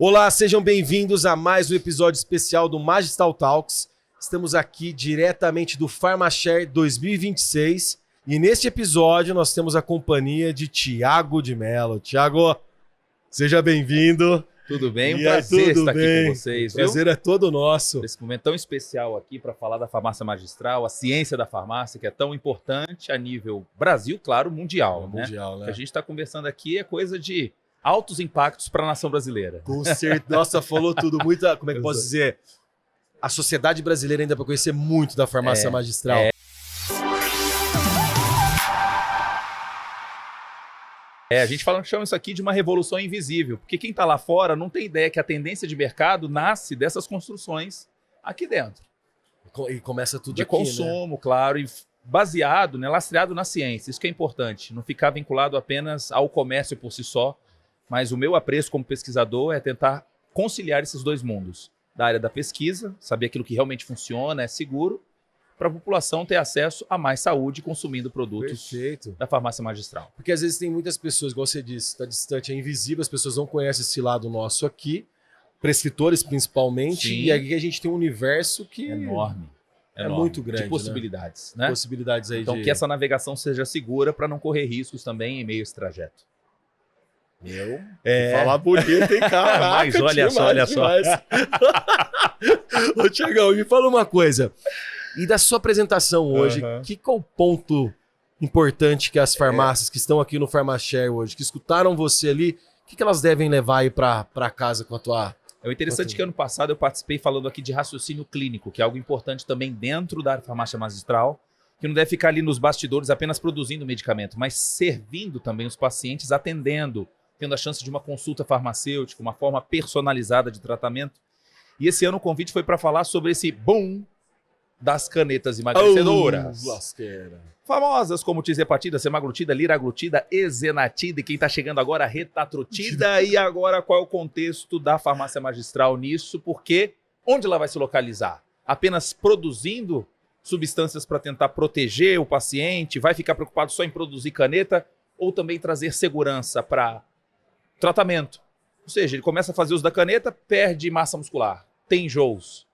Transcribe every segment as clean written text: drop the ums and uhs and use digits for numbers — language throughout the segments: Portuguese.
Olá, sejam bem-vindos a mais um episódio especial do Magistal Talks. Estamos aqui diretamente do PharmaShare 2026 e neste episódio nós temos a companhia de Thiago de Mello. Thiago, seja bem-vindo. Tudo bem? Um prazer estar aqui com vocês. O prazer é todo nosso. Nesse momento tão especial aqui para falar da farmácia magistral, a ciência da farmácia, que é tão importante a nível Brasil, claro, mundial. Mundial, né? O que a gente está conversando aqui é coisa de altos impactos para a nação brasileira. Com certeza. Nossa, falou tudo. Muita, como é que eu posso dizer? A sociedade brasileira ainda para conhecer muito da farmácia magistral. A gente chama isso aqui de uma revolução invisível, porque quem está lá fora não tem ideia que a tendência de mercado nasce dessas construções aqui dentro. E começa tudo de aqui, consumo, né? Claro, e baseado, né, lastreado na ciência. Isso que é importante, não ficar vinculado apenas ao comércio por si só, mas o meu apreço como pesquisador é tentar conciliar esses dois mundos. Da área da pesquisa, saber aquilo que realmente funciona, é seguro, para a população ter acesso a mais saúde consumindo produtos da farmácia magistral. Porque às vezes tem muitas pessoas, igual você disse, está distante, é invisível, as pessoas não conhecem esse lado nosso aqui, prescritores principalmente, Sim. E aqui a gente tem um universo que enorme. É muito grande, de possibilidades, né? Possibilidades aí então que essa navegação seja segura para não correr riscos também em meio a esse trajeto. Falar bonito, hein, caraca. Mas olha só. Ô, Thiagão, me fala uma coisa. E da sua apresentação hoje, qual o ponto importante que as farmácias que estão aqui no PharmaShare hoje, que escutaram você ali, o que elas devem levar aí para casa com a tua... É interessante que ano passado eu participei falando aqui de raciocínio clínico, que é algo importante também dentro da farmácia magistral, que não deve ficar ali nos bastidores apenas produzindo medicamento, mas servindo também os pacientes, atendendo, tendo a chance de uma consulta farmacêutica, uma forma personalizada de tratamento. E esse ano o convite foi para falar sobre esse boom das canetas emagrecedoras. Famosas como tirzepatida, semaglutida, liraglutida, ezenatida e quem está chegando agora, retatrutida. E agora qual é o contexto da farmácia magistral nisso? Porque onde ela vai se localizar? Apenas produzindo substâncias para tentar proteger o paciente? Vai ficar preocupado só em produzir caneta? Ou também trazer segurança para tratamento? Ou seja, ele começa a fazer uso da caneta, perde massa muscular, tem enjoos.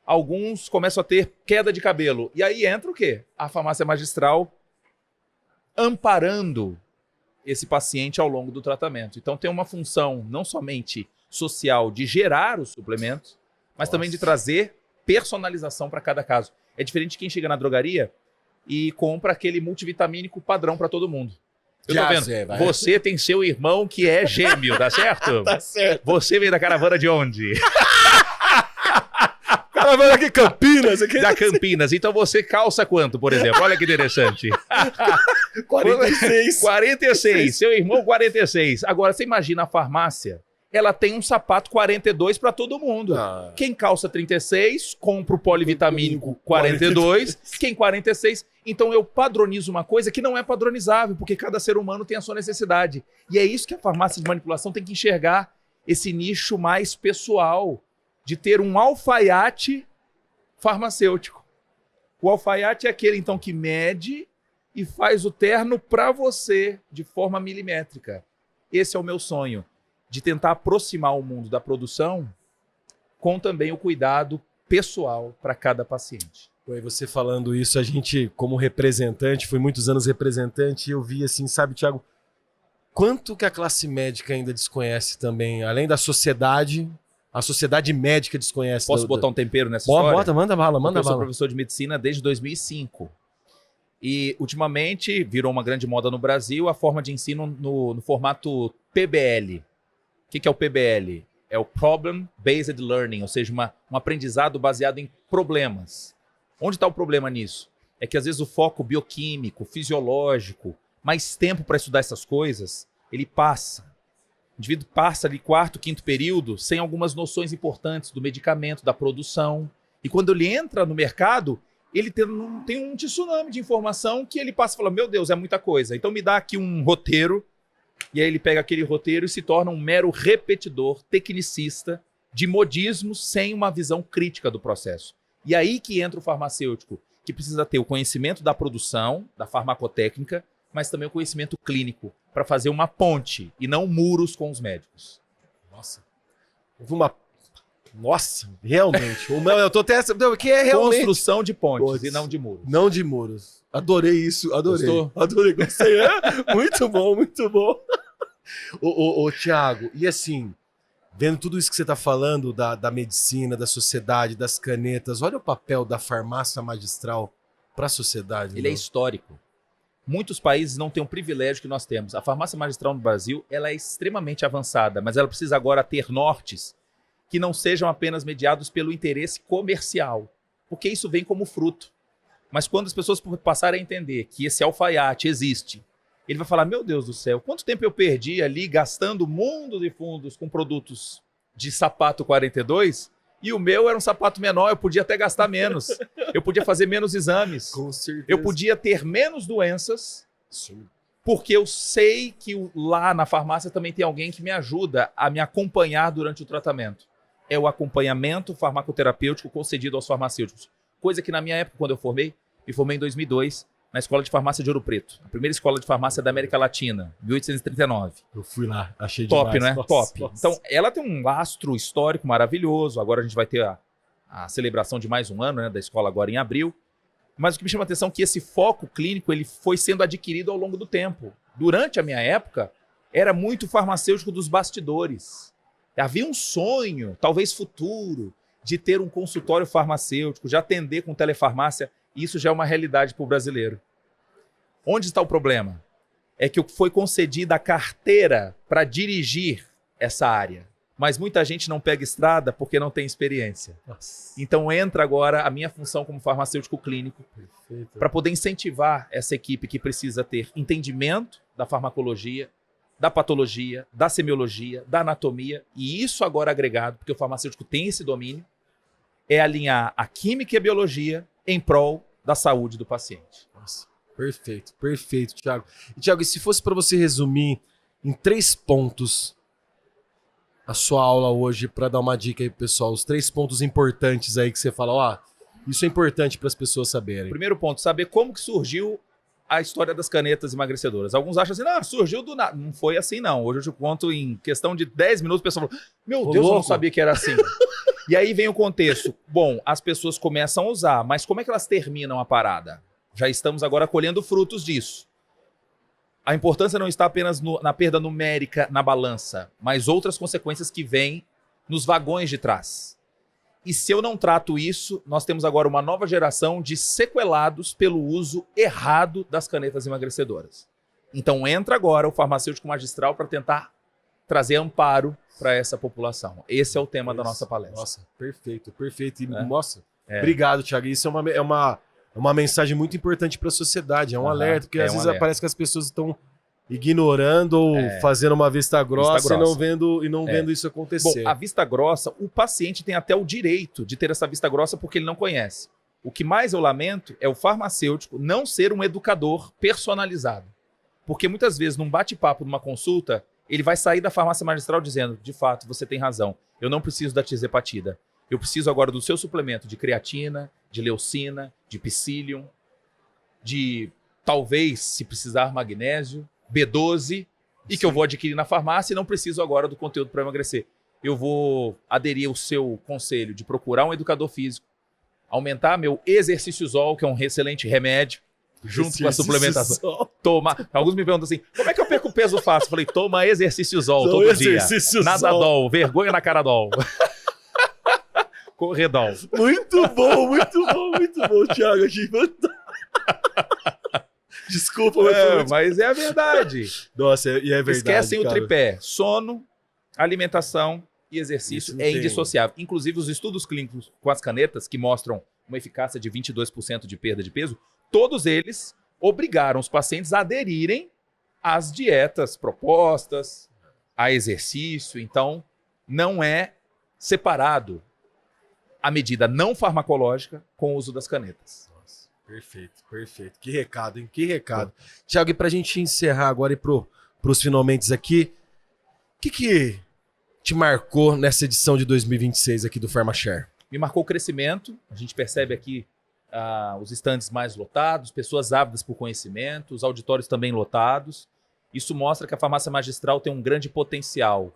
Alguns começam a ter queda de cabelo. E aí entra o quê? A farmácia magistral amparando esse paciente ao longo do tratamento. Então tem uma função não somente social de gerar os suplementos, mas também de trazer personalização para cada caso. É diferente de quem chega na drogaria e compra aquele multivitamínico padrão para todo mundo. Eu tô vendo, você tem seu irmão que é gêmeo, tá certo? Tá certo. Você veio da caravana de onde? Caravana aqui, Campinas. Aqui. Da Campinas. Então você calça quanto, por exemplo? Olha que interessante. 46. 46. Seu irmão, 46. Agora, você imagina a farmácia, ela tem um sapato 42 para todo mundo. Quem calça 36, compra o polivitamínico 42. Quem 46... Então eu padronizo uma coisa que não é padronizável, porque cada ser humano tem a sua necessidade. E é isso que a farmácia de manipulação tem que enxergar, esse nicho mais pessoal, de ter um alfaiate farmacêutico. O alfaiate é aquele, então, que mede e faz o terno para você de forma milimétrica. Esse é o meu sonho, de tentar aproximar o mundo da produção com também o cuidado pessoal para cada paciente. E você falando isso, a gente, como representante, fui muitos anos representante, e eu vi assim, sabe, Thiago, quanto que a classe médica ainda desconhece também, além da sociedade, a sociedade médica desconhece. Posso botar um tempero nessa história? Bota, manda bala, manda bala. Eu sou professor de medicina desde 2005. E, ultimamente, virou uma grande moda no Brasil a forma de ensino no formato PBL. O que é o PBL? É o Problem Based Learning, ou seja, um aprendizado baseado em problemas. Onde está o problema nisso? É que às vezes o foco bioquímico, fisiológico, mais tempo para estudar essas coisas, ele passa. O indivíduo passa ali quarto, quinto período sem algumas noções importantes do medicamento, da produção. E quando ele entra no mercado, ele tem um tsunami de informação que ele passa e fala, meu Deus, é muita coisa. Então me dá aqui um roteiro, e aí ele pega aquele roteiro e se torna um mero repetidor, tecnicista, de modismos sem uma visão crítica do processo. E aí que entra o farmacêutico, que precisa ter o conhecimento da produção, da farmacotécnica, mas também o conhecimento clínico, para fazer uma ponte e não muros com os médicos. Nossa. Houve uma... Nossa, realmente. Eu tô até... Que é realmente... Construção de pontes Putz. e não de muros. Não de muros. Adorei isso, adorei. Gostou? Adorei, gostei. É, muito bom, muito bom. Ô, Thiago, e assim, vendo tudo isso que você tá falando da medicina, da sociedade, das canetas, olha o papel da farmácia magistral para a sociedade. Ele é meu. histórico. Muitos países não têm o privilégio que nós temos. A farmácia magistral no Brasil, ela é extremamente avançada, mas ela precisa agora ter nortes que não sejam apenas mediados pelo interesse comercial, porque isso vem como fruto. Mas quando as pessoas passarem a entender que esse alfaiate existe, ele vai falar, meu Deus do céu, quanto tempo eu perdi ali gastando mundos e fundos com produtos de sapato 42 e o meu era um sapato menor, eu podia até gastar menos, eu podia fazer menos exames, Com certeza. eu podia ter menos doenças, Sim. porque eu sei que lá na farmácia também tem alguém que me ajuda a me acompanhar durante o tratamento. É o acompanhamento farmacoterapêutico concedido aos farmacêuticos. Coisa que na minha época, quando eu me formei em 2002, na Escola de Farmácia de Ouro Preto. A primeira escola de farmácia da América Latina, 1839. Eu fui lá, achei Top, demais. né? Nossa, Top. nossa. Então, ela tem um lastro histórico maravilhoso. Agora a gente vai ter a celebração de mais um ano, né, da escola agora em abril. Mas o que me chama a atenção é que esse foco clínico ele foi sendo adquirido ao longo do tempo. Durante a minha época, era muito farmacêutico dos bastidores. Havia um sonho, talvez futuro, de ter um consultório farmacêutico, de atender com telefarmácia. E isso já é uma realidade para o brasileiro. Onde está o problema? É que foi concedida a carteira para dirigir essa área. Mas muita gente não pega estrada porque não tem experiência. Nossa. Então entra agora a minha função como farmacêutico clínico Perfeito. para poder incentivar essa equipe que precisa ter entendimento da farmacologia, da patologia, da semiologia, da anatomia, e isso agora agregado, porque o farmacêutico tem esse domínio, é alinhar a química e a biologia em prol da saúde do paciente. Nossa. Perfeito, perfeito, Thiago. E, Thiago, e se fosse para você resumir em 3 pontos a sua aula hoje, para dar uma dica aí pro pessoal, os 3 pontos importantes aí que você fala, ó, isso é importante para as pessoas saberem. Primeiro ponto, saber como que surgiu a história das canetas emagrecedoras. Alguns acham assim, não, surgiu do nada. Não foi assim, não. Hoje eu te conto em questão de 10 minutos, o pessoal falou, meu Deus, eu não sabia que era assim. E aí vem o contexto. Bom, as pessoas começam a usar, mas como é que elas terminam a parada? Já estamos agora colhendo frutos disso. A importância não está apenas na perda numérica na balança, mas outras consequências que vêm nos vagões de trás. E se eu não trato isso, nós temos agora uma nova geração de sequelados pelo uso errado das canetas emagrecedoras. Então entra agora o farmacêutico magistral para tentar trazer amparo para essa população. Esse é o tema da nossa palestra. Nossa, perfeito, perfeito. E, É. nossa, É. obrigado, Thiago. Isso é uma mensagem muito importante para a sociedade, é um Aham, alerta, porque é às um vezes alerta. parece que as pessoas estão ignorando ou É. fazendo uma vista grossa, grossa. e não vendo isso acontecer. Bom, a vista grossa, o paciente tem até o direito de ter essa vista grossa porque ele não conhece. O que mais eu lamento é o farmacêutico não ser um educador personalizado. Porque muitas vezes, num bate-papo, numa consulta, ele vai sair da farmácia magistral dizendo, de fato, você tem razão, eu não preciso da tizepatida. Eu preciso agora do seu suplemento de creatina, de leucina, de psyllium, de talvez, se precisar, magnésio, B12, e que eu vou adquirir na farmácia e não preciso agora do conteúdo para emagrecer. Eu vou aderir ao seu conselho de procurar um educador físico, aumentar meu exercíciozol, que é um excelente remédio, junto com a suplementação. Toma. Alguns me perguntam assim, como é que eu perco peso fácil? Eu falei, toma exercíciozol todo dia. Nadadol, vergonha na cara dol. Corredol. Muito bom, Thiago. Achei fantástico. Desculpa, mas foi muito... mas é a verdade. Nossa, e é verdade. Esquecem cara. o tripé. Sono, alimentação e exercício Isso é não tem. indissociável. Inclusive, os estudos clínicos com as canetas, que mostram uma eficácia de 22% de perda de peso, todos eles obrigaram os pacientes a aderirem às dietas propostas, a exercício. Então, não é separado a medida não farmacológica com o uso das canetas. Nossa, perfeito, perfeito. Que recado, hein? Que recado. Thiago, e pra gente encerrar agora e pros finalmente aqui, o que te marcou nessa edição de 2026 aqui do PharmaShare? Me marcou o crescimento. A gente percebe aqui os estandes mais lotados, pessoas ávidas por conhecimento, os auditórios também lotados. Isso mostra que a farmácia magistral tem um grande potencial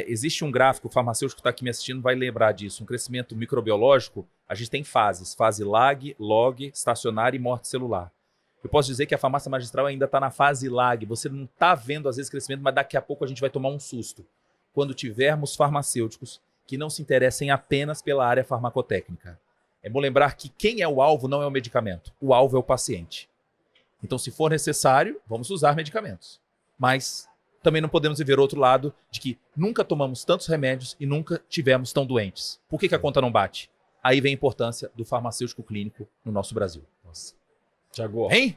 Existe um gráfico, o farmacêutico que está aqui me assistindo vai lembrar disso. Um crescimento microbiológico, a gente tem fases. Fase lag, log, estacionária e morte celular. Eu posso dizer que a farmácia magistral ainda está na fase lag. Você não está vendo, às vezes, crescimento, mas daqui a pouco a gente vai tomar um susto. Quando tivermos farmacêuticos que não se interessem apenas pela área farmacotécnica. É bom lembrar que quem é o alvo não é o medicamento. O alvo é o paciente. Então, se for necessário, vamos usar medicamentos. Mas também não podemos viver o outro lado de que nunca tomamos tantos remédios e nunca tivemos tão doentes. Por que a conta não bate? Aí vem a importância do farmacêutico clínico no nosso Brasil. Nossa. Tiago. Hein?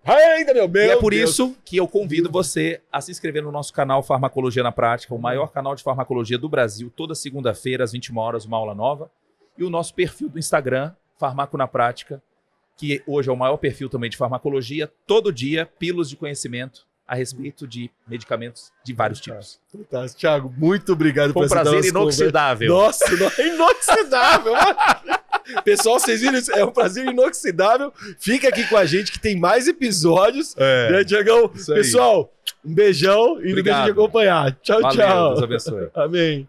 Ainda, meu E é por isso que eu convido você a se inscrever no nosso canal Farmacologia na Prática, o maior canal de farmacologia do Brasil, toda segunda-feira, às 21 horas, uma aula nova. E o nosso perfil do Instagram, Farmaco na Prática, que hoje é o maior perfil também de farmacologia, todo dia, pílulas de conhecimento a respeito de medicamentos de vários tipos. Fantástico. Thiago, muito obrigado Foi um prazer inoxidável. Nossa, inoxidável. Pessoal, vocês viram isso? É um prazer inoxidável. Fica aqui com a gente que tem mais episódios. Né, Tiagão? Pessoal, um beijão e não deixe de acompanhar. Tchau, Valeu, tchau. Deus abençoe. Amém.